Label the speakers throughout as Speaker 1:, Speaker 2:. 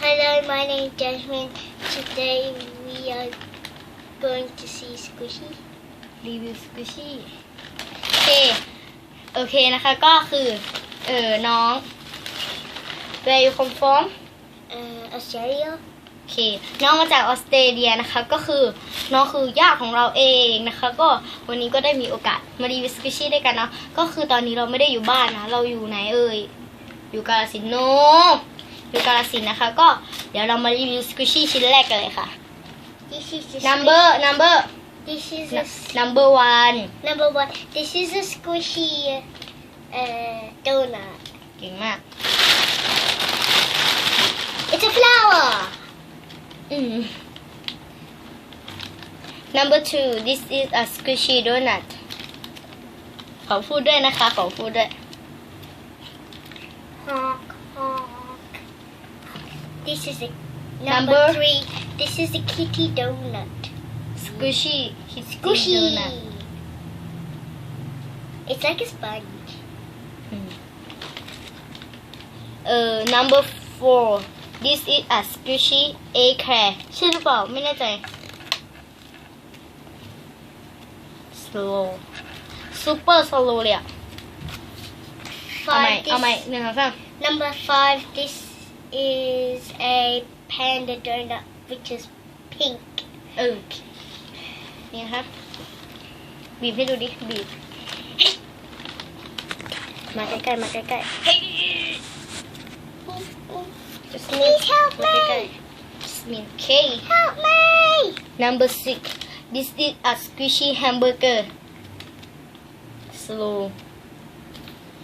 Speaker 1: Hello, my name is Jasmine. Today we are going to see Squishy.
Speaker 2: รีวิวสกูชี่โอเคนะคะก็คือน้อง Where you come from
Speaker 1: Australia.
Speaker 2: โอเคน้องมาจากออสเตรเลียนะคะก็คือน้องคือญาติของเราเองนะคะก็วันนี้ก็ได้มีโอกาสมารีวิวสกูชี่ด้วยกันเนาะก็คือตอนนี้เราไม่ได้อยู่บ้านนะเราอยู่ไหนอยู่กาฬสินธุ์อยู่กาฬสินธุ์นะคะก็เดี๋ยวเรามารีวิวสกูชี่ชิ้นแรกกันเลยค่ะ
Speaker 1: This is the
Speaker 2: number
Speaker 1: This is a
Speaker 2: number one
Speaker 1: number one. This is a squishy donut.
Speaker 2: เก่งมาก
Speaker 1: It's a flower.
Speaker 2: Number two this is a squishy donut ขอพูดด้วยนะคะขอพูดด้วย
Speaker 1: Honk, honk. This is a
Speaker 2: Number-
Speaker 1: number three. This is a kitty donut.
Speaker 2: squishy
Speaker 1: Squishy.
Speaker 2: donut
Speaker 1: It's like a sponge.
Speaker 2: Number four this is a squishy eclair ใช่หรือเปล่าไม่แน่ใจ slow super slow เลยอะเอาใหม่
Speaker 1: Five.
Speaker 2: เอาใหม่
Speaker 1: This,
Speaker 2: หนึ่งสองสาม
Speaker 1: number five. This is a panda donut, which is pink.
Speaker 2: นี่นะคะบีบให้ดูดิบีบมาใกล้ๆมาใกล้ๆ just
Speaker 1: Please help
Speaker 2: มาใกล้
Speaker 1: me.
Speaker 2: ๆ just k
Speaker 1: Help me.
Speaker 2: number six this is a squishy hamburger slow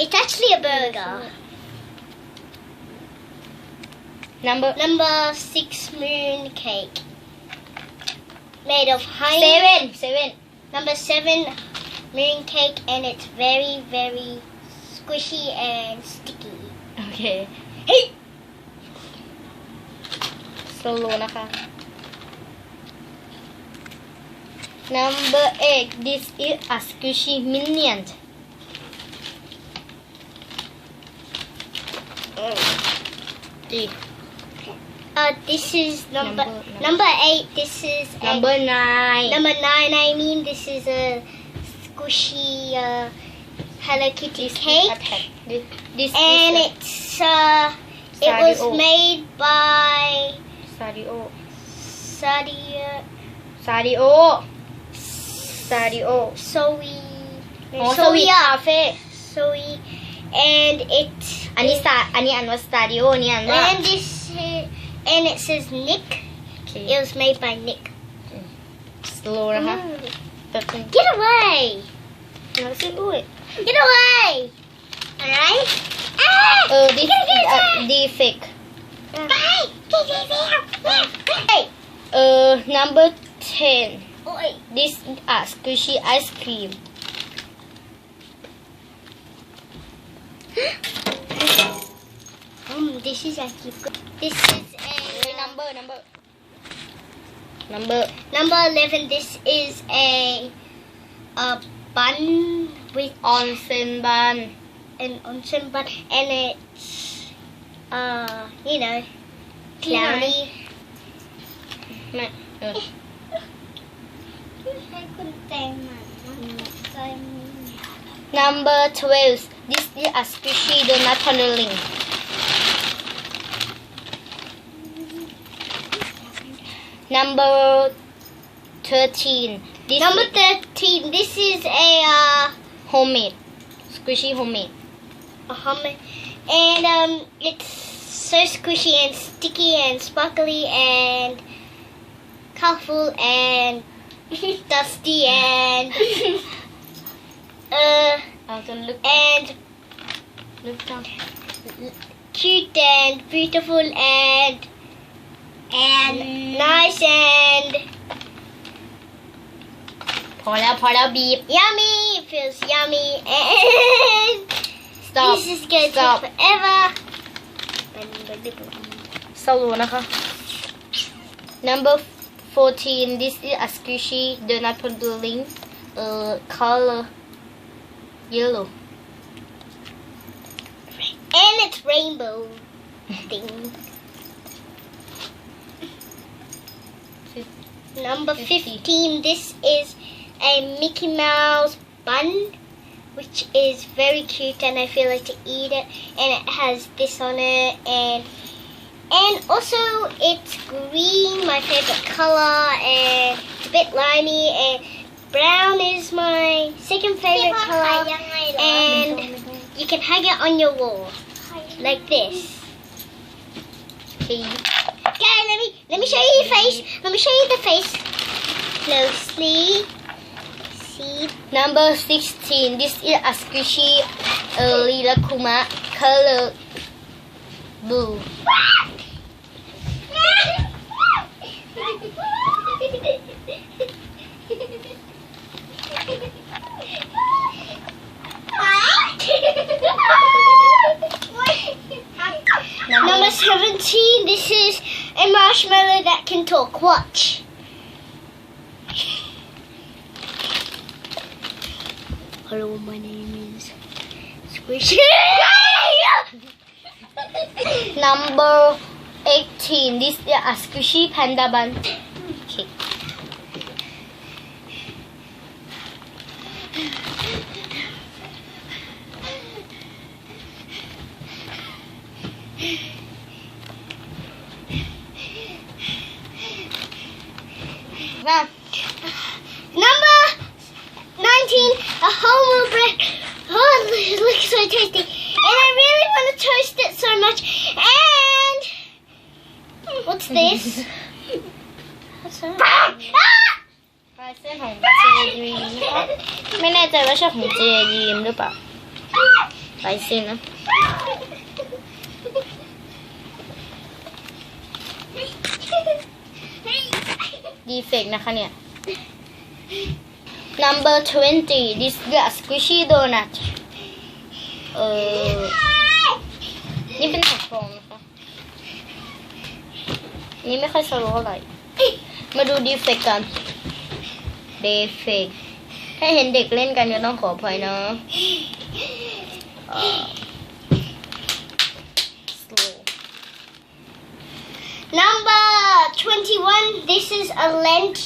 Speaker 1: It's actually a burger. Number six, moon cake. Made of honey.
Speaker 2: seven
Speaker 1: Number seven, moon cake, and it's very, very squishy and sticky.
Speaker 2: โอเค
Speaker 1: Hey!
Speaker 2: slow นะคะ number eight this is a squishy minion
Speaker 1: This is
Speaker 2: Number-
Speaker 1: number eight. This is
Speaker 2: number nine
Speaker 1: number nine. I mean, this is a squishy Hello Kitty cake,
Speaker 2: this
Speaker 1: and
Speaker 2: is
Speaker 1: it's it was
Speaker 2: Sadio.
Speaker 1: made by
Speaker 2: Sadio
Speaker 1: Sadio
Speaker 2: Sadio
Speaker 1: Soy
Speaker 2: อ๋อสวีทคาเฟ่
Speaker 1: Soy, and it's
Speaker 2: อันนี้อันว่า Sadio นี่อันว่า
Speaker 1: and this and it says Nick.
Speaker 2: โอเค
Speaker 1: It was made by Nick.
Speaker 2: slow นะคะแป๊บนึง
Speaker 1: Get away!
Speaker 2: แล้วสิอุ้ย
Speaker 1: Get away! Alright?
Speaker 2: this is a defect
Speaker 1: Bye! Hey!
Speaker 2: number 10
Speaker 1: Oi!
Speaker 2: this is a squishy ice cream
Speaker 1: This is actually good. This is
Speaker 2: number
Speaker 1: number 11. This is a bun with
Speaker 2: onsen bun
Speaker 1: an onsen bun, and it's cloudy.
Speaker 2: ไม่number 12 this is a squishy donut tunneling number 13 this
Speaker 1: Number
Speaker 2: is
Speaker 1: 13. This is a
Speaker 2: homemade squishy homemade
Speaker 1: hummus, and it's so squishy and sticky and sparkly and colorful and dusty and
Speaker 2: เอาจนลึก
Speaker 1: and
Speaker 2: ลึกจัง
Speaker 1: cute and beautiful and nice and
Speaker 2: พอแล้วบีบ
Speaker 1: yummy. It feels yummy and
Speaker 2: stop
Speaker 1: this is gonna
Speaker 2: stop
Speaker 1: take forever.
Speaker 2: สโลนะคะ number 14 this is a squishy donut pudding color yellow
Speaker 1: And it's rainbow thing. Number 15, this is a Mickey Mouse bun, which is very cute and I feel like to eat it, and it has this on it, and also it's green, my favorite color, and it's a bit limey, and brown is my second favorite color, and you can hang it on your wall like this. Okay, let me show you your face. Let me show you the face closely. See,
Speaker 2: Number 16. This is a squishy Rilakkuma color blue.
Speaker 1: Number 17, this is a marshmallow that can talk. Watch. Hello, my name is Squishy.
Speaker 2: Number 18. This is a squishy panda bun. Okay.
Speaker 1: Number 19, a whole milk bread. Oh, it looks so tasty. And I really want to toast it so much. And what's this? What's that? Ah!
Speaker 2: ลายเส้นของเจยีมนะคะไม่แน่ใจว่าใช่ของเจยีมหรือเปล่าลายเส้นนะ ดีเฟกต์นะคะเนี่ย Number 20 This is a squishy donut นี่เป็นแบบฟองนะคะนี่ไม่ค่อยสโลว์อะไรมาดูดีเฟกต์กันดีเฟกต์ถ้าเห็นเด็กเล่นกันก็ต้องขออภัยนะ
Speaker 1: Number 21, this is a Lent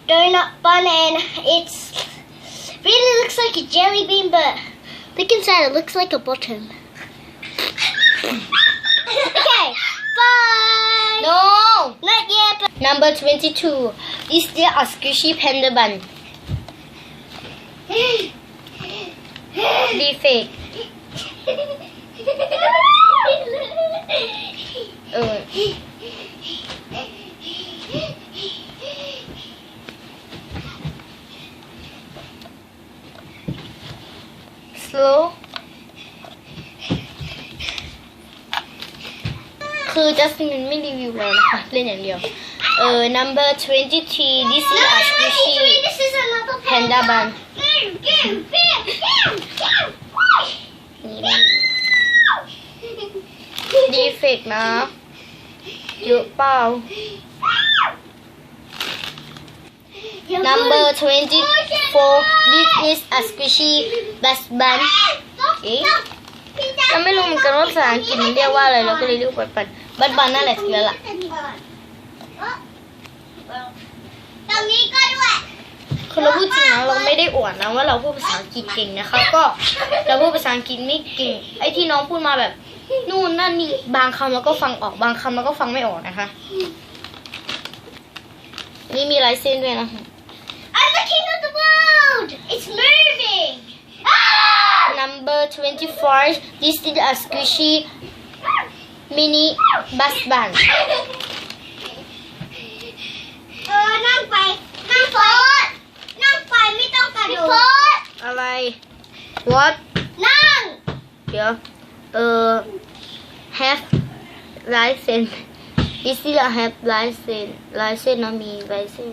Speaker 1: donut bun, and it's really looks like a jelly bean, but look inside, it looks like a bottom. Okay, bye!
Speaker 2: No
Speaker 1: Not yet, but
Speaker 2: Number 22 This is a squishy panda bun ดีเฟกต์slow คือจัสมินไม่รีวิวแล้วนะคะเล่นอย่างเดียวnumber 23 this is a squishy
Speaker 1: this is another
Speaker 2: panda bun ดีเฟกต์นะเยอะเปล่า Number 24 this is a squishy bus bun เราไม่รู้เหมือนกันว่าภาษาอังกฤษมันเรียกว่าอะไรเราก็เลยเรียกบันบันบันนั่นแหละถูกแล้วล่ะ
Speaker 1: ตรงนี้ก็ด้วย
Speaker 2: คือเราพูดจริงนะเราไม่ได้อวดนะว่าเราพูดภาษาอังกฤษเก่งนะคะก็เราพูดภาษาอังกฤษไม่เก่งไอ้ที่น้องพูดมาแบบนู่นนั่นนี่บางคำเราก็ฟังออกบางคำเราก็ฟังไม่ออกนะคะนี่มีลายเส้นด้วยนะ
Speaker 1: I'm the king of the world. It's moving.
Speaker 2: Number 24 this is a squishy mini bus bun
Speaker 1: นั่งไปไม่ต้องกระโดด
Speaker 2: อะไร what
Speaker 1: นั่ง
Speaker 2: เดี๋ยวhave ลายเส้น this is a have ลายเส้นนะมีลายเส้น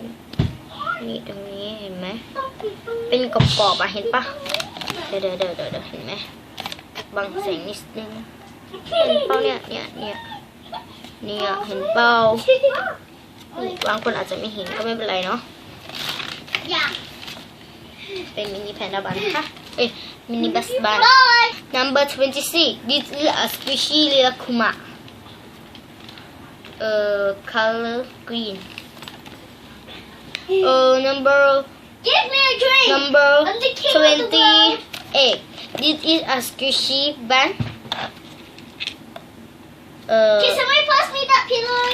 Speaker 2: นี่ตรงนี้เห็นไหมเป็นกรอบๆอ่ะเห็นปะเดี๋ยวเห็นไหมบังแสงนิดนึงเห็นเปล่าเนี่ยเห็นเปล่าบางคนอาจจะไม่เห็นก็ไม่เป็นไรเนาะเป็นมินิแพนด้าบันค่ะมินิบัสบัน Number 26 this is a squishy Rilakkuma color green number
Speaker 1: Give me a drink.
Speaker 2: number
Speaker 1: I'm the king of the
Speaker 2: 28. This is a squishy bun.
Speaker 1: Can somebody pass me that pillow?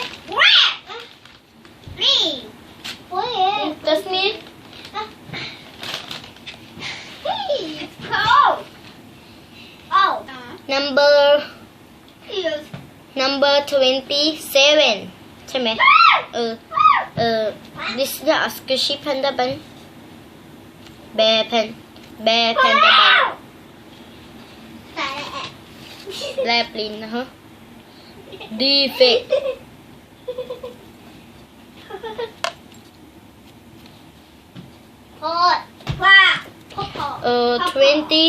Speaker 1: Me. What?
Speaker 2: That's me.
Speaker 1: Hey, it's cold. Oh.
Speaker 2: Number
Speaker 1: Yes.
Speaker 2: number 27 ใช่ไหมthis is a squishy panda bun bear panda bun แลบลิ้นนะฮะ defect
Speaker 1: พอดว่าพอ
Speaker 2: 20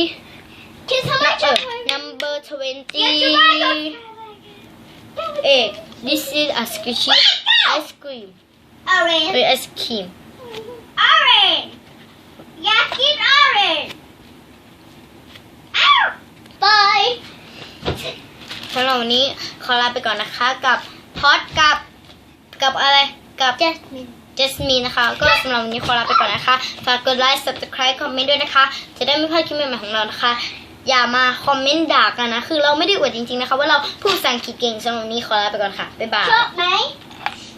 Speaker 1: Can somebody check my
Speaker 2: number
Speaker 1: Get your bag
Speaker 2: 28 this is a squishy ice cream
Speaker 1: Orange.
Speaker 2: ice cream
Speaker 1: Orange. Yes, get orange. Ow. Bye.
Speaker 2: สำหรับวันนี้ขอลาไปก่อนนะคะกับพอดกับอะไรกับ
Speaker 1: Jasmine.
Speaker 2: เจสมีนนะคะก็สำหรับวันนี้ขอลาไปก่อนนะคะฝากกดไลค์ subscribe คอมเมนต์ด้วยนะคะจะได้ไม่พลาดคลิปใหม่ๆของเรานะคะอย่ามาคอมเมนต์ด่ากันนะคือเราไม่ได้อวดจริงๆนะคะว่าเราพูดภาษาอังกฤษเก่งสำหรับวันนี้ขอลาไปก่อนค่ะบ๊ายบาย
Speaker 1: Chop, mate.